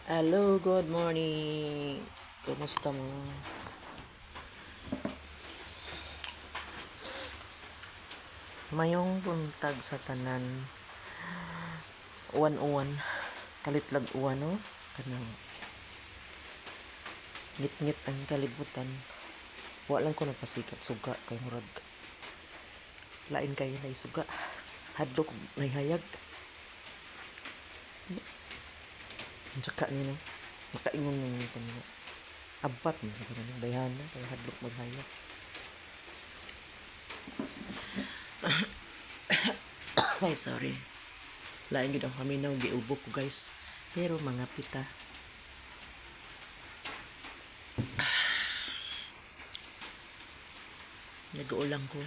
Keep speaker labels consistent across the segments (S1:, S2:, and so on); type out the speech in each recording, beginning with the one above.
S1: Hello, good morning. Kumusta mo? Mayong buntag sa tanan. Uwan-uwan. Kalitlag uwan, no? Kanang ngit-ngit ang kalibutan. Wa lang ko napasikat suga kay murag. Lain kayo na isuga. Hadlok may hayag. Ang tsaka niya, no? Makaingon ng kanina. Abat mo sa kanina. Dayana. Kaya hadlok maghayag. Ay, sorry. Lain gid ang paminaw giubok ko, guys. Pero mga pita. Nag-uulang ko.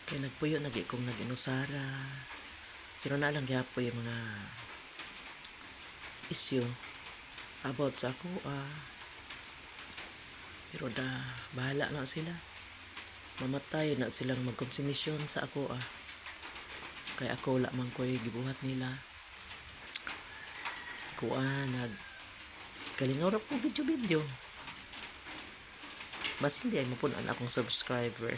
S1: Kaya nagpuyo kong nag-inusara. Pero na lang gyapo yung mga issue about sa ako. Pero bahala na sila. Mamatay na silang magkonsumisyon sa ako. Kaya ako lamang ko'y gibuhat nila. Kalingaw ra po video. Mas hindi ay mapunan akong subscriber.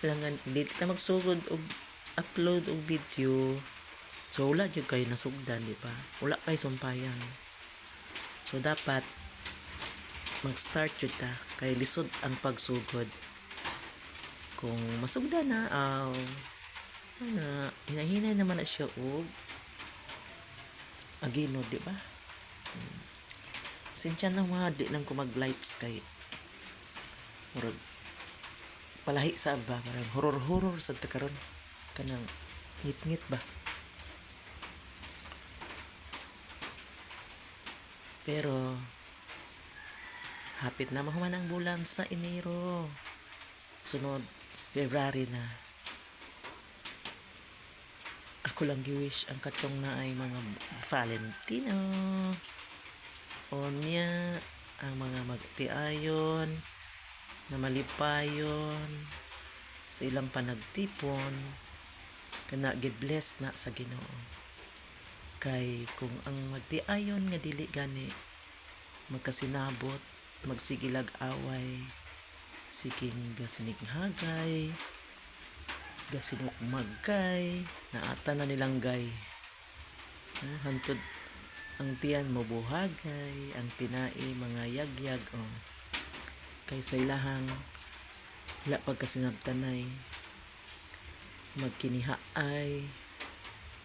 S1: Langan, dili ka magsugod og upload og video. So, wala yun kayo nasugdan, di ba? Wala kayo sumpayan. So, dapat mag-start yun ta. Kay lisod ang pagsugod. Kung masugdan na, hinahinay naman na siya og agino, di ba? Sinsya na mga di lang ko mag-lights kay murag palahi sa ba, parang horror sa takaron kanang ngit-ngit ba. Pero hapit na mahuman ang bulan sa Enero. Sunod February na. Ako lang giwish ang katong na ay mga Valentino. Onya ang mga magtiayon na malipayon sa ilang panagtipon kana gi-bless na sa Ginoo. Kay kung ang magtiayon nga dili gani magkasinabot, magsigilag away, siging gasininghagay, gasinukmagkay, naata na nilang gay. Hantod ang tiyan mo buhagay, ang tinai mga yagyag. Kay sa ilahang wala pagkasinabtanay, magkinihaay,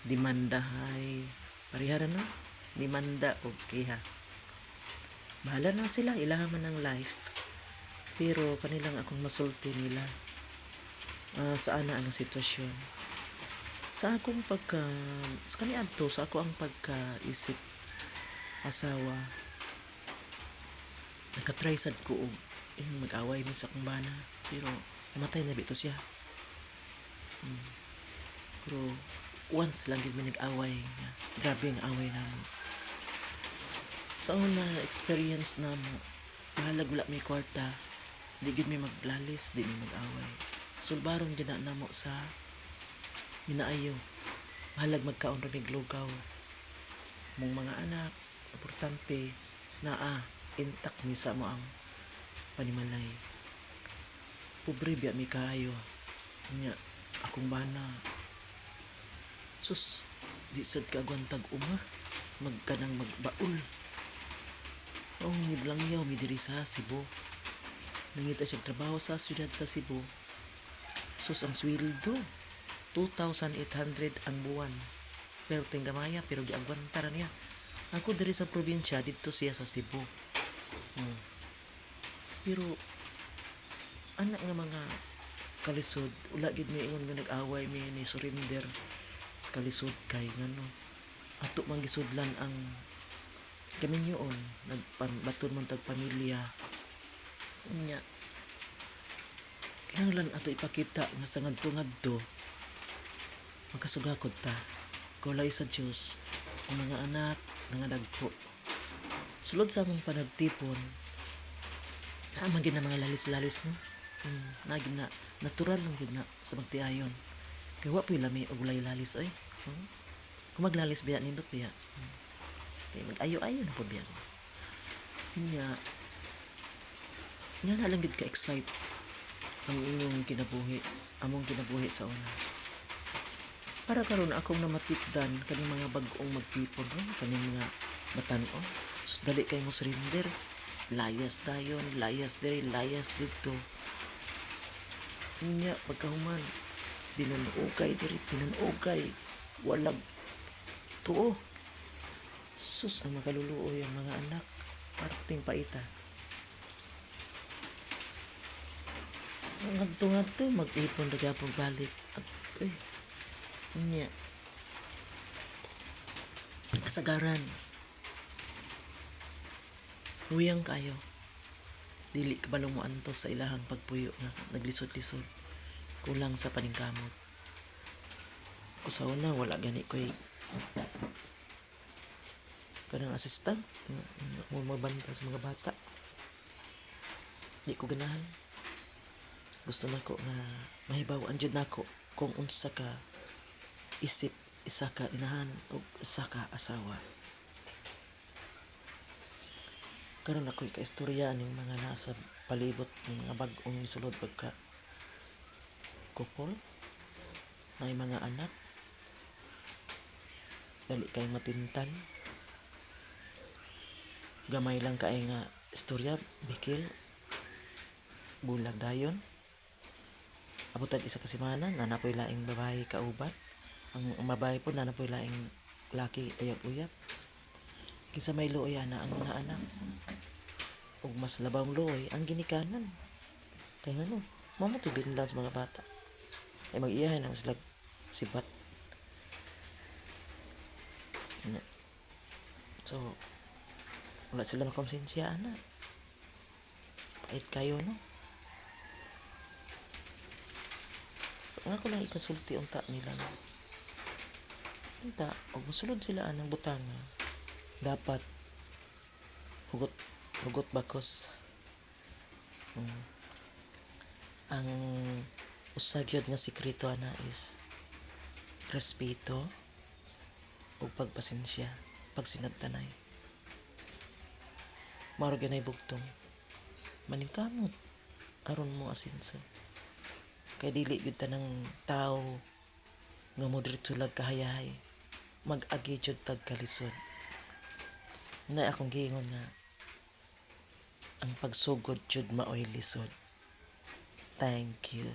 S1: demandahay, parihara no? Demanda o kiha. Bahala na sila, ilahang man ang life. Pero kanilang akong masulti nila. Saan na ang sitwasyon. Sa akong sa kaniadto, sa ako ang pagkaisip asawa, nakatry sad ko og mag-away mi sa akong bana. Pero namatay na bito siya. Pero once lang gid mi nag-away. Grabe ang away namo. Sa una experience namo, bahalag wala may kwarta, di gid mi maglalis, di mi mag-away. Sulbaron gid na namo sa minaayo. Bahalag magkaon ra mig lugaw. Mong mga anak, importante na intact mi sa mo ang panimalay. Pobre biya mi kaayo. Nya akong bana. Sus, di sad kagwantag magkanang magbaul. Nidlangyaw mi diri sa Cebu. Nangita siya trabaho sa siyudad sa Cebu. Sus, ang sweldo 2,800 ang buwan. Pero tinggamaya, pero giagwantara niya. Ako diri sa probinsya, dito siya sa Cebu. Pero anak nga mga kalisod, ula gid mi ingon nga nag-away mi ni surrender sa kalisod kay ngano. Ato man gisudlan ang kami yun, nagbaton man tag pamilya. Nya kinahanglan ato ipakita nga sa ngadto-ngadto makasugakod ta. Kulay sa Diyos ang mga anak nga dagpo. Sulod sa among panagtipon, naman din ang mga lalis-lalis no. Nagin na natural lang yun na sa magtiayon. Kaya wa po'y lami og walay lalis oy. Kung maglalis biya nindot biya. Kaya mag-ayo-ayo na po biya. Nya, nga na lang gid ka-excite ang inyong kinabuhi, among kinabuhi sa una. Para karon akong namatikdan kaning mga bag-ong magtipon, kaning mga batan-o. Sus, dali kay mo surrender. Layas dayon, layas diri, layas dito. Nya, pagkahuman, binanugay diri, binanugay. Walag tuo. Sus, ang makaluluoy ang mga anak. Parting paita. Sa ngadto-ngadto, mag-ipon na gyapon balik. At, nya, kasagaran. Huyang kayo. Dili kabalong mo antos sa ilahang pagpuyo na naglisod-lisod. Kulang sa paningkamot. Sa una, wala gani ko'y kanang assistant. Mo mabanta sa mga bata. Di ko ganahan. Gusto na ko nga mahibaw anjud nako kung unsa ka isip, isa ka inahan o isa ka asawa. Karon ako'y kaistorya ning mga nasa palibot ng mga bag-ong sulod pagka couple, may mga anak, dali kay matintal, gamay lang kay nga istorya, bikil, bulag dayon, abutan isa ka semana, nanapoy laing babae kaubat, ang babae po nanapoy laing laki uyab-uyab, kisa may luoy na ang mga anak, ug mas labang luoy ang ginikanan. Kaya nga no, mamutubin lang sa mga bata. Ay mag-iyahan ang sila sibat. So, wala sila makonsensya na. Pait kayo, no? Nga ko lang ikasulti unta nila, no? Unta, og musulod sila anang butanga. Dapat hugot bakos. Ang usagyod nga sikreto ana is respeto ug pagpasensya, pagsinabtanay. Mao ganay bugtong. Maningkamot aron mo asenso. Kay dili gyud tanang tao nga mo diretso lag kahayahay. Mag-agi jud tag kalisod. Na akong giingon nga ang pagsugod jud maoy lisod. Thank you.